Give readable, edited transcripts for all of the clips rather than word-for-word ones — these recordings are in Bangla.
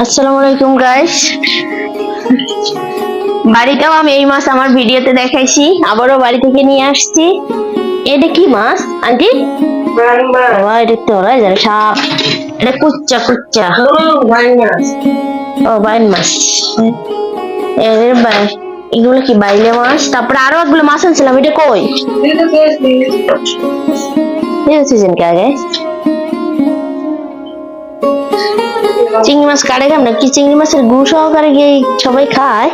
আসসালামু আলাইকুম গাইস। বাড়িতেও আমি এই মাছ আমার ভিডিওতে দেখাইছি, আবারও বাড়ি থেকে নিয়ে আসছি। এটা কি মাছ আন্টি? বাবা, এটা তো ওরাই জানে। সাপ। এটা কুচ্চা কুচ্চা। ও বাইন মাছ। এগুলো কি বাইলে মাছ? তারপরে আরো একগুলো মাছ আনছিলাম, এটা কই? সিজন কে আগে চিংড়ি মাছ কাটে কেমন কি? চিংড়ি মাছের গু সহকারে গিয়ে সবাই খায়।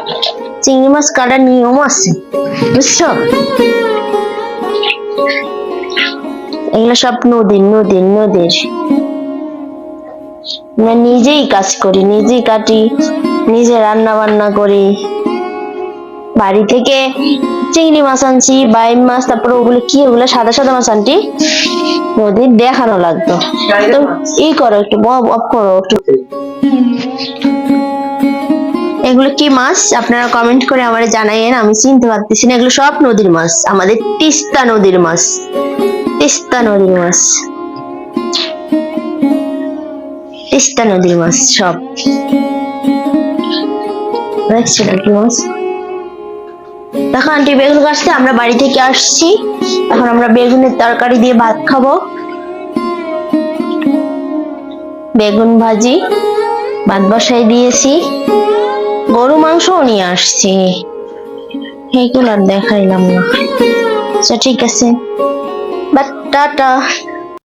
চিংড়ি মাছ কাটার নিয়ম আছে, বুঝছো? এগুলো সব নদীর নদীর নদীর। নিজেই কাজ করি, নিজেই কাটি, নিজে রান্না বান্না করি। বাড়ি থেকে চিংড়ি মাছ আনছি, বাইম মাছ, তারপরে ওগুলো কি, ওগুলো সাদা সাদা মাছ আনটি নদীর, দেখানো লাগতো। তো ই করো একটু, অফ করো একটু। এগুলো কি মাছ আপনারা কমেন্ট করে আমারে জানাইয়েন, আমি চিনতে পারতেছি না। এগুলো সব নদীর মাছ, আমাদের তিস্তা নদীর মাছ। তিস্তা নদীর মাছ, তিস্তা নদীর মাছ সব। দেখছি কি মাছ। দেখো আন্টি বেগুন কাটছে, আমরা বাড়ি থেকে আসছি, এখন আমরা বেগুনের তরকারি দিয়ে ভাত খাবো। বেগুন ভাজি, ভাত বসাই দিয়েছি, গরু মাংসও নিয়ে আসছি, এইগুলো আর দেখাইলাম না। আচ্ছা ঠিক আছে, বাট টাটা।